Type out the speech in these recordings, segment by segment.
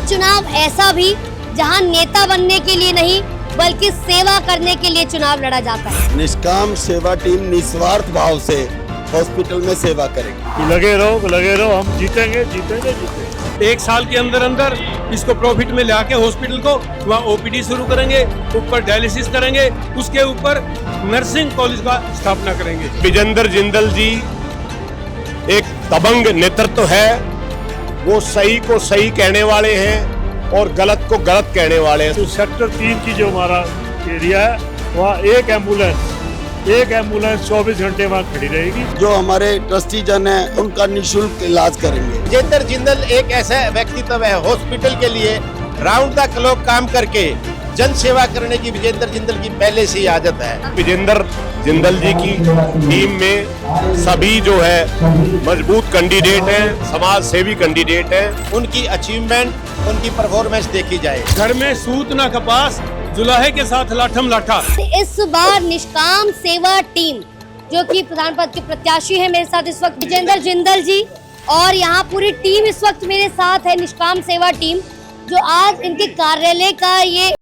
एक चुनाव ऐसा भी जहां नेता बनने के लिए नहीं बल्कि सेवा करने के लिए चुनाव लड़ा जाता है। निष्काम सेवा टीम निस्वार्थ भाव से हॉस्पिटल में सेवा करेगी। लगे रहो, हम जीतेंगे जीतेंगे जीतेंगे। 1 साल के अंदर अंदर इसको प्रॉफिट में ला के हॉस्पिटल को वहाँ ओपीडी शुरू करेंगे, ऊपर डायलिसिस करेंगे, उसके ऊपर नर्सिंग कॉलेज का स्थापना करेंगे। विजेंद्र जिंदल जी एक दबंग नेतृत्व है, वो सही को सही कहने वाले हैं और गलत को गलत कहने वाले हैं। तो सेक्टर 3 की जो हमारा एरिया है वहाँ एक एम्बुलेंस 24 घंटे वहाँ खड़ी रहेगी। जो हमारे ट्रस्टी जन है उनका निःशुल्क इलाज करेंगे। विजेंद्र जिंदल एक ऐसा व्यक्तित्व है, हॉस्पिटल के लिए राउंड द क्लॉक काम करके जन सेवा करने की विजेंद्र जिंदल की पहले से ही आदत है। विजेंद्र जिंदल जी की टीम में सभी जो है मजबूत कैंडिडेट हैं, समाज सेवी कैंडिडेट हैं। उनकी अचीवमेंट, उनकी परफॉर्मेंस देखी जाए। घर में सूत ना कपास, जुलाहे के साथ लाठम लाठा। इस बार निष्काम सेवा टीम जो कि प्रधान पद के प्रत्याशी है मेरे साथ इस वक्त विजेंद्र जिंदल जी, और यहाँ पूरी टीम इस वक्त मेरे साथ है, निष्काम सेवा टीम, जो आज इनके कार्यालय का ये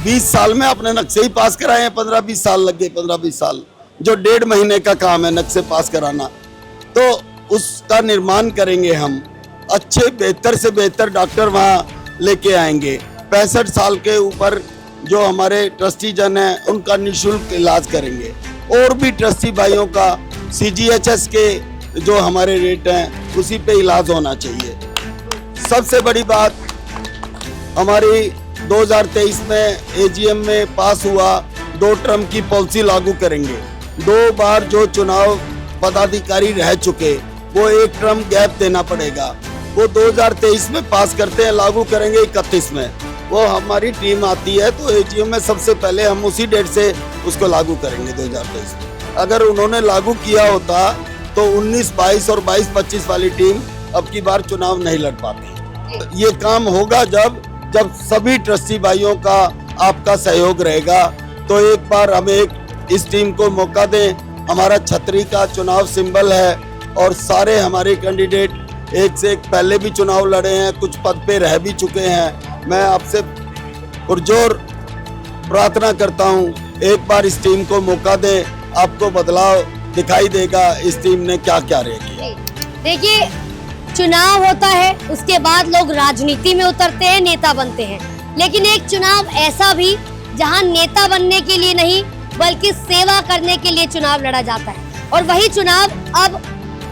बीस साल में अपने नक्शे ही पास कराए हैं। 15-20 साल लग गए, 15-20 साल, जो 1.5 महीने का काम है नक्शे पास कराना। तो उसका निर्माण करेंगे हम, अच्छे बेहतर से बेहतर डॉक्टर वहाँ लेके आएंगे। 65 साल के ऊपर जो हमारे ट्रस्टी जन हैं उनका निःशुल्क इलाज करेंगे, और भी ट्रस्टी भाइयों का CGHS के जो हमारे रेट हैं उसी पे इलाज होना चाहिए। सबसे बड़ी बात हमारी 2023 में AGM में पास हुआ 2 टर्म की पॉलिसी लागू करेंगे। 2 बार जो चुनाव पदाधिकारी रह चुके वो 1 टर्म गैप देना पड़ेगा। वो 2023 में पास करते हैं, लागू करेंगे 31 में। वो हमारी टीम आती है तो AGM में सबसे पहले हम उसी डेट से उसको लागू करेंगे 2023 में। अगर उन्होंने लागू किया होता तो 19-22 और 22-25 वाली टीम अब की बार चुनाव नहीं लड़ पाती। ये काम होगा जब सभी ट्रस्टी भाइयों का आपका सहयोग रहेगा। तो एक बार हमें इस टीम को मौका दें। हमारा छतरी का चुनाव सिंबल है, और सारे हमारे कैंडिडेट एक से एक पहले भी चुनाव लड़े हैं, कुछ पद पे रह भी चुके हैं। मैं आपसे पुरजोर प्रार्थना करता हूं, एक बार इस टीम को मौका दें, आपको बदलाव दिखाई देगा इस टीम ने क्या क्या किया। देखिए, चुनाव होता है, उसके बाद लोग राजनीति में उतरते हैं, नेता बनते हैं, लेकिन एक चुनाव ऐसा भी जहां नेता बनने के लिए नहीं बल्कि सेवा करने के लिए चुनाव लड़ा जाता है। और वही चुनाव अब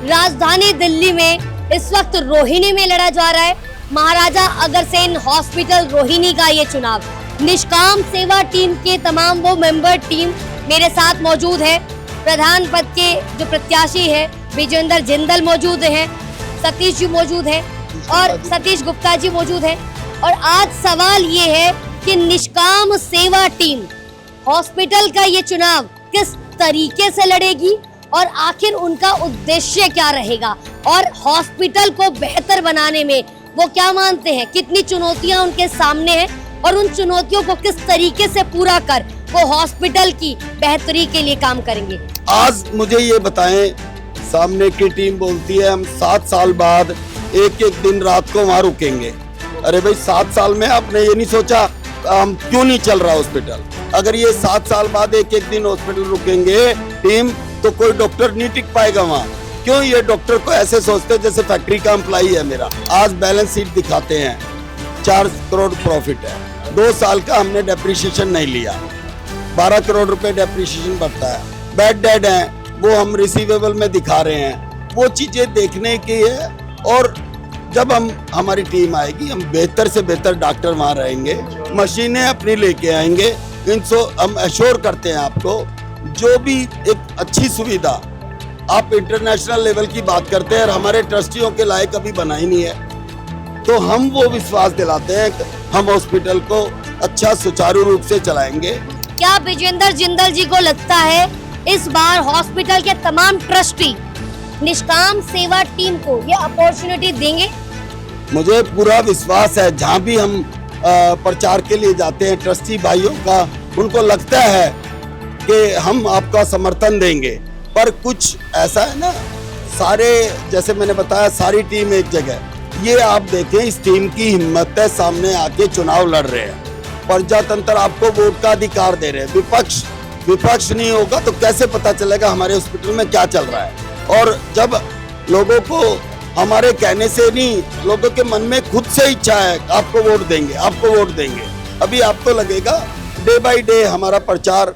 राजधानी दिल्ली में इस वक्त रोहिणी में लड़ा जा रहा है। महाराजा अग्रसेन हॉस्पिटल रोहिणी का ये चुनाव। निष्काम सेवा टीम के तमाम वो मेंबर टीम मेरे साथ मौजूद है। प्रधान पद के जो प्रत्याशी है विजेंद्र जिंदल मौजूद हैं, सतीश जी मौजूद है और सतीश गुप्ता जी मौजूद है। और आज सवाल ये है कि निष्काम सेवा टीम हॉस्पिटल का ये चुनाव किस तरीके से लड़ेगी और आखिर उनका उद्देश्य क्या रहेगा, और हॉस्पिटल को बेहतर बनाने में वो क्या मानते हैं, कितनी चुनौतियां उनके सामने हैं और उन चुनौतियों को किस तरीके से पूरा कर वो हॉस्पिटल की बेहतरी के लिए काम करेंगे। आज मुझे ये बताएं, सामने की टीम बोलती है हम 7 साल बाद एक एक दिन रात को वहाँ रुकेंगे। अरे भाई 7 साल में आपने ये नहीं सोचा हम क्यों नहीं चल रहा हॉस्पिटल? अगर ये 7 साल बाद एक एक दिन हॉस्पिटल रुकेंगे टीम, तो कोई डॉक्टर नहीं टिक पाएगा वहाँ। क्यों ये डॉक्टर को ऐसे सोचते हैं जैसे फैक्ट्री का एम्प्लॉई है मेरा। आज बैलेंस शीट दिखाते हैं 4 करोड़ प्रॉफिट है, 2 साल का हमने डेप्रिसिएशन नहीं लिया, 12 करोड़ रुपए डेप्रिसिएशन बढ़ता है। बैड डेड है वो हम रिसीवेबल में दिखा रहे हैं। वो चीजें देखने की है और जब हमारी टीम आएगी हम बेहतर से बेहतर डॉक्टर वहाँ रहेंगे, मशीनें अपनी लेके आएंगे। इनसे हम एश्योर करते हैं आपको जो भी एक अच्छी सुविधा, आप इंटरनेशनल लेवल की बात करते हैं और हमारे ट्रस्टियों के लायक अभी बना ही नहीं है, तो हम वो विश्वास दिलाते हैं कि हम हॉस्पिटल को अच्छा सुचारू रूप से चलाएंगे। क्या विजेंद्र जिंदल जी को लगता है इस बार हॉस्पिटल के तमाम ट्रस्टी निष्काम सेवा टीम को ये अपॉर्चुनिटी देंगे? मुझे पूरा विश्वास है, जहाँ भी हम प्रचार के लिए जाते हैं ट्रस्टी भाइयों का, उनको लगता है कि हम आपका समर्थन देंगे। पर कुछ ऐसा है ना, सारे जैसे मैंने बताया सारी टीम एक जगह, ये आप देखें इस टीम की हिम्मत है, सामने आके चुनाव लड़ रहे हैं, प्रजातंत्र आपको वोट का अधिकार दे रहे हैं। विपक्ष नहीं होगा तो कैसे पता चलेगा हमारे हॉस्पिटल में क्या चल रहा है? और जब लोगों को हमारे कहने से नहीं, लोगों के मन में खुद से इच्छा है आपको वोट देंगे, आपको वोट देंगे। अभी आपको लगेगा डे बाय डे हमारा प्रचार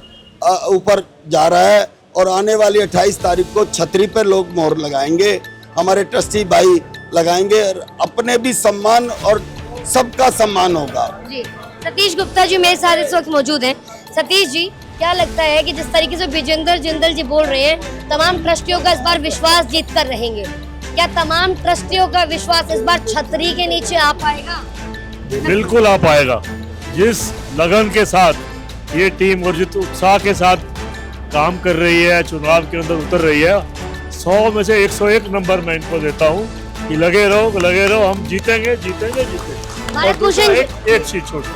ऊपर जा रहा है और आने वाली 28 तारीख को छतरी पर लोग मोहर लगाएंगे, हमारे ट्रस्टी भाई लगाएंगे और अपने भी सम्मान और सबका सम्मान होगा। जी, सतीश गुप्ता जी मेरे साथ इस वक्त मौजूद हैं। सतीश जी, क्या लगता है कि जिस तरीके से विजेंद्र जिंदल जी बोल रहे हैं तमाम ट्रस्टियों का इस बार विश्वास जीत कर रहेंगे, क्या तमाम ट्रस्टियों का विश्वास इस बार छतरी के नीचे आ पाएगा? बिल्कुल आ पाएगा। जिस लगन के साथ ये टीम और जिस उत्साह के साथ काम कर रही है, चुनाव के अंदर उतर रही है, 100 में से 101 नंबर मैं इनको देता हूँ कि लगे रहो, हम जीतेंगे। और दूसरा एक चीज छोटी,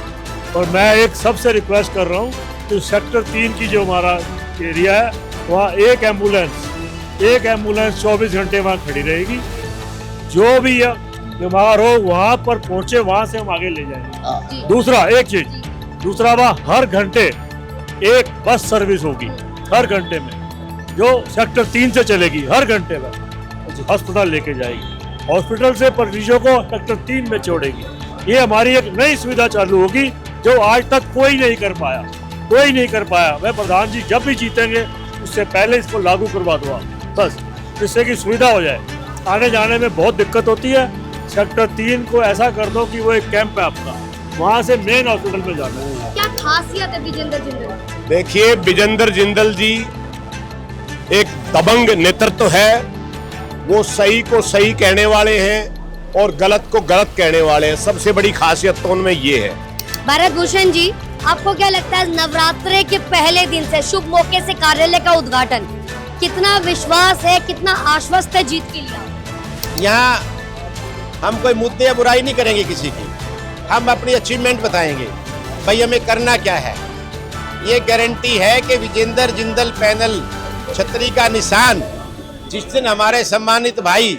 और मैं एक सबसे रिक्वेस्ट कर रहा हूँ कि सेक्टर 3 की जो हमारा एरिया है वहाँ एक एम्बुलेंस 24 घंटे वहाँ खड़ी रहेगी। जो भी बीमार हो वहाँ पर पहुँचे, वहाँ से हम आगे ले जाएंगे। दूसरा वहाँ हर घंटे एक बस सर्विस होगी, हर घंटे में, जो सेक्टर 3 से चलेगी, हर घंटे में अस्पताल लेके जाएगी, हॉस्पिटल से मरीजों को सेक्टर 3 में छोड़ेगी। ये हमारी एक नई सुविधा चालू होगी जो आज तक कोई नहीं कर पाया। मैं प्रधान जी जब भी जीतेंगे उससे पहले इसको लागू करवा दूंगा, बस जिससे कि सुविधा हो जाए। आने जाने में बहुत दिक्कत होती है। सेक्टर 3 को ऐसा कर दो कि वो एक कैंप है आपका, वहाँ से मेन हॉस्पिटल में जाना है। क्या खासियत है विजेंद्र जिंदल? देखिए, विजेंद्र जिंदल जी एक दबंग नेतृत्व है। वो सही को सही कहने वाले हैं और गलत को गलत कहने वाले हैं। सबसे बड़ी खासियत तो उनमें ये है। भारत भूषण जी, आपको क्या लगता है नवरात्रे के पहले दिन से शुभ मौके से कार्यालय का उद्घाटन, कितना विश्वास है, कितना आश्वस्त है जीत के लिए? यहाँ हम कोई मुद्दे या बुराई नहीं करेंगे किसी की, हम अपनी अचीवमेंट बताएंगे। भाई हमें करना क्या है, ये गारंटी है कि विजेंद्र जिंदल पैनल छतरी का निशान जिस दिन हमारे सम्मानित भाई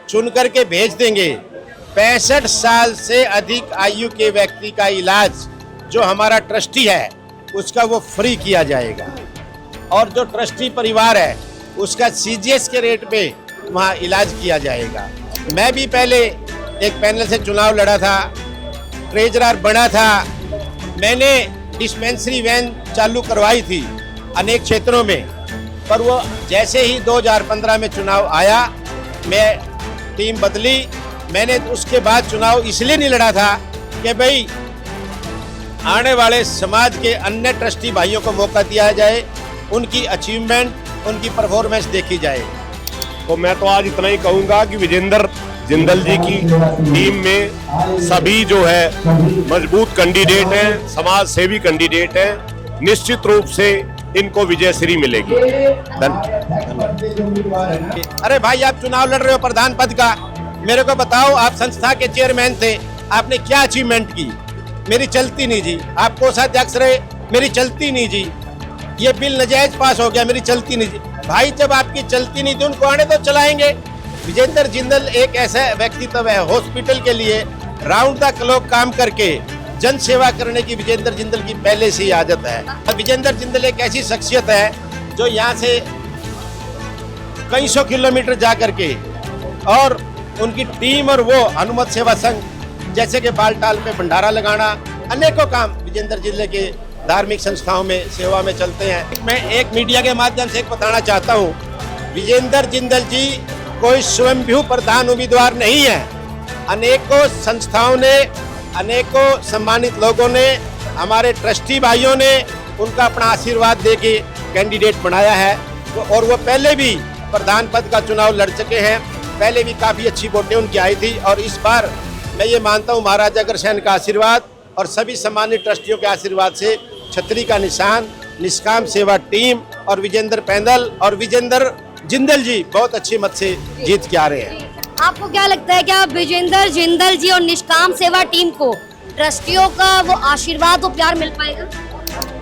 चुन करके भेज देंगे, 65 साल से अधिक आयु के व्यक्ति का इलाज जो हमारा ट्रस्टी है उसका वो फ्री किया जाएगा, और जो ट्रस्टी परिवार है उसका CGS के रेट पे वहाँ इलाज किया जाएगा। मैं भी पहले एक पैनल से चुनाव लड़ा था, ट्रेजरर बना था, मैंने डिस्पेंसरी वैन चालू करवाई थी अनेक क्षेत्रों में, पर वो जैसे ही 2015 में चुनाव आया, मैं टीम बदली। मैंने उसके बाद चुनाव इसलिए नहीं लड़ा था कि भाई आने वाले समाज के अन्य ट्रस्टी भाइयों को मौका दिया जाए, उनकी अचीवमेंट, उनकी परफॉर्मेंस देखी जाए। तो मैं तो आज इतना ही कहूंगा कि विजेंद्र जिंदल जी की टीम में सभी जो है मजबूत कैंडिडेट हैं, समाज सेवी कैंडिडेट हैं। निश्चित रूप से इनको विजय श्री मिलेगी। अरे भाई, आप चुनाव लड़ रहे हो प्रधान पद का, मेरे को बताओ, आप संस्था के चेयरमैन थे, आपने क्या अचीवमेंट की? मेरी चलती नहीं जी। आप कोषाध्यक्ष रहे, मेरी चलती नहीं जी। ये बिल नजायज पास हो गया, मेरी चलती नहीं जी। भाई, जब आपकी चलती नहीं थी, उनको आने तो चलाएंगे। विजेंद्र जिंदल एक ऐसा व्यक्तित्व है, हॉस्पिटल के लिए राउंड द क्लॉक काम करके जन सेवा करने की विजेंद्र जिंदल की पहले से ही आदत है। विजेंद्र जिंदल एक ऐसी शख्सियत है जो यहाँ से कई सौ किलोमीटर जा करके, और उनकी टीम और वो हनुमत सेवा संघ जैसे कि बालटाल पे भंडारा लगाना, अनेकों काम विजेंद्र जिले के धार्मिक संस्थाओं में सेवा में चलते हैं। मैं एक मीडिया के माध्यम से एक बताना चाहता हूँ, विजेंद्र जिंदल जी कोई स्वयंभू प्रधान उम्मीदवार नहीं है। अनेकों संस्थाओं ने, अनेकों सम्मानित लोगों ने, हमारे ट्रस्टी भाइयों ने उनका अपना आशीर्वाद देके कैंडिडेट बनाया है, और वो पहले भी प्रधान पद का चुनाव लड़ चुके हैं। पहले भी काफ़ी अच्छी वोटें उनकी आई थी, और इस बार मैं ये मानता हूँ महाराजा अग्रसेन का आशीर्वाद और सभी सम्मानित ट्रस्टियों के आशीर्वाद से छतरी का निशान, निष्काम सेवा टीम और विजेंद्र पैंदल और विजेंद्र जिंदल जी बहुत अच्छी मत से जीत के आ रहे हैं। आपको क्या लगता है, क्या विजेंद्र जिंदल जी और निष्काम सेवा टीम को ट्रस्टियों का वो आशीर्वाद और प्यार मिल पाएगा?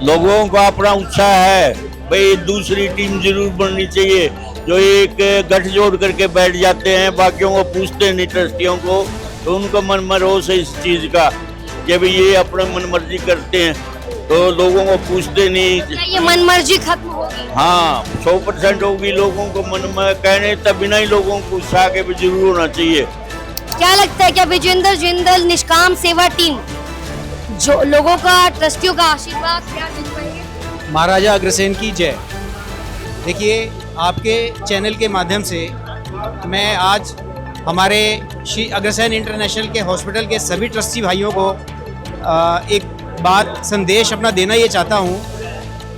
लोगों का अपना उत्साह है, भाई दूसरी टीम जरूर बननी चाहिए। जो एक गठजोड़ करके बैठ जाते हैं, बाकियों को पूछते नहीं, ट्रस्टियों को, तो उनको मन मरोस है इस चीज का कि भाई ये अपने मन मर्जी करते हैं, तो लोगों को पूछते नहीं। क्या ये मन मर्जी खत्म होगी? हाँ, 100% होगी। लोगों को मन में कहने तब बिना ही लोगों को उत्साह के भी जरूर होना चाहिए। क्या लगता है, क्या विजेंद्र जिंदल निष्काम सेवा टीम जो लोगों का, ट्रस्टियों का आशीर्वाद प्यार मिल पाएंगे? महाराजा अग्रसेन की जय। देखिए, आपके चैनल के माध्यम से मैं आज हमारे श्री अग्रसेन इंटरनेशनल के हॉस्पिटल के सभी ट्रस्टी भाइयों को एक बात, संदेश अपना देना ये चाहता हूँ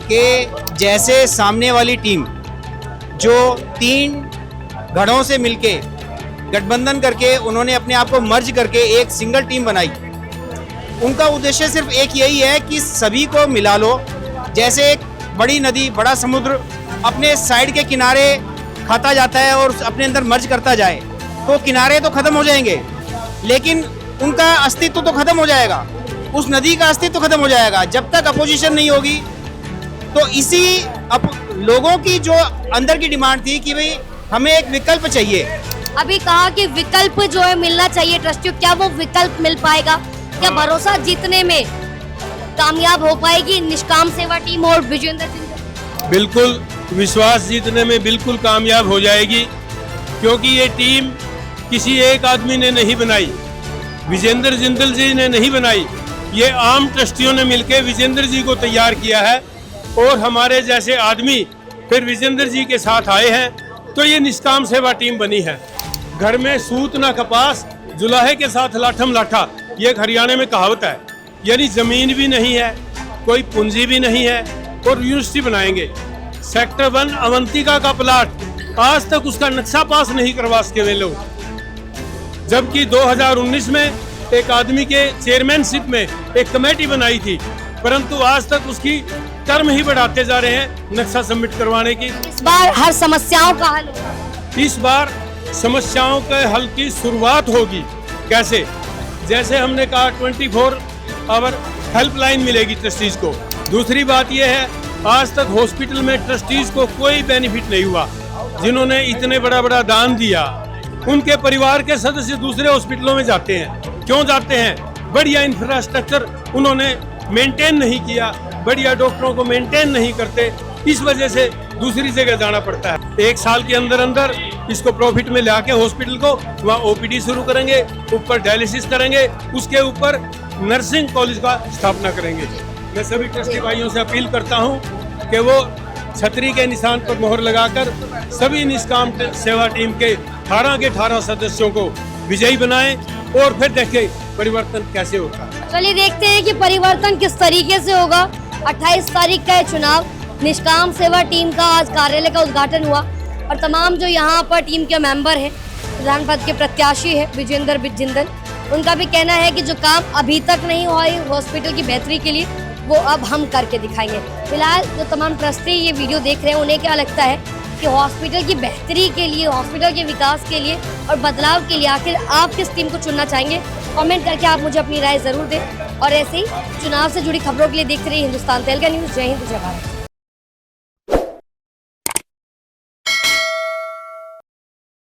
कि जैसे सामने वाली टीम जो 3 गढ़ों से मिलके गठबंधन करके उन्होंने अपने आप को मर्ज करके एक सिंगल टीम बनाई, उनका उद्देश्य सिर्फ एक यही है कि सभी को मिला लो। जैसे एक बड़ी नदी, बड़ा समुद्र अपने साइड के किनारे खाता जाता है और अपने अंदर मर्ज करता जाए, तो किनारे तो खत्म हो जाएंगे, लेकिन उनका अस्तित्व तो खत्म हो जाएगा, उस नदी का अस्तित्व खत्म हो जाएगा जब तक अपोजिशन नहीं होगी। तो इसी लोगों की जो अंदर की डिमांड थी कि भाई हमें एक विकल्प चाहिए। अभी कहा कि विकल्प जो है मिलना चाहिए ट्रस्टियों, क्या वो विकल्प मिल पाएगा? क्या भरोसा जीतने में कामयाब हो पाएगी निष्काम सेवा टीम और विजेंद्र जिंदल? बिल्कुल, विश्वास जीतने में बिल्कुल कामयाब हो जाएगी, क्योंकि ये टीम किसी एक आदमी ने नहीं बनाई, विजेंद्र जिंदल जी ने नहीं बनाई, ये आम ट्रस्टियों ने मिलकर विजेंद्र जी को तैयार किया है, और हमारे जैसे आदमी फिर विजेंद्र जी के साथ आए हैं, तो ये निष्काम सेवा टीम बनी है। घर में सूत ना कपास, जुलाहे के साथ लाठम लाठा, ये एक हरियाणा में कहावत है। यानी जमीन भी नहीं है, कोई पूंजी भी नहीं है, और यूनिवर्सिटी बनाएंगे। सेक्टर 1 अवंतिका का प्लाट आज तक उसका नक्शा पास नहीं करवा सके वे लोग, जबकि 2019 में एक आदमी के चेयरमैनशिप में एक कमेटी बनाई थी, परंतु आज तक उसकी टर्म ही बढ़ाते जा रहे हैं नक्शा सबमिट करवाने की। इस बार हर समस्याओं का हल होगा। इस बार समस्याओं के हल की शुरुआत होगी। कैसे? जैसे हमने कहा 24 आवर हेल्पलाइन मिलेगी ट्रस्टीज को। दूसरी बात यह है, आज तक हॉस्पिटल में ट्रस्टीज को कोई बेनिफिट नहीं हुआ। जिन्होंने इतने बड़ा बड़ा दान दिया, उनके परिवार के सदस्य दूसरे हॉस्पिटलों में जाते हैं। क्यों जाते हैं? बढ़िया इंफ्रास्ट्रक्चर उन्होंने मेंटेन नहीं किया, बढ़िया डॉक्टरों को मेंटेन नहीं करते, इस वजह से दूसरी जगह जाना पड़ता है। 1 साल के अंदर अंदर इसको प्रॉफिट में लाके हॉस्पिटल को वहाँ ओपीडी शुरू करेंगे, ऊपर डायलिसिस करेंगे, उसके ऊपर नर्सिंग कॉलेज का स्थापना करेंगे। मैं सभी ट्रस्टी भाइयों से अपील करता हूँ कि वो छतरी के निशान पर मोहर लगाकर सभी निष्काम सेवा टीम के 18 के 18 सदस्यों को विजयी बनाएं, और फिर देखें परिवर्तन कैसे होता है। चलिए देखते हैं कि परिवर्तन किस तरीके से होगा। 28 तारीख का है चुनाव। निष्काम सेवा टीम का आज कार्यालय का उद्घाटन हुआ। और तमाम जो यहाँ पर टीम के मेंबर हैं, प्रधान पद के प्रत्याशी है विजेंद्र जिंदल, उनका भी कहना है कि जो काम अभी तक नहीं हुआ है हॉस्पिटल की बेहतरी के लिए, वो अब हम करके दिखाएंगे। फिलहाल जो तमाम ट्रस्टी ये वीडियो देख रहे हैं, उन्हें क्या लगता है कि हॉस्पिटल की बेहतरी के लिए, हॉस्पिटल के विकास के लिए और बदलाव के लिए आखिर आप किस टीम को चुनना चाहेंगे? कमेंट करके आप मुझे अपनी राय ज़रूर दें। और ऐसे ही चुनाव से जुड़ी खबरों के लिए देखते रहिए हिंदुस्तान तेलुगु न्यूज़। जय हिंद, जय भारत।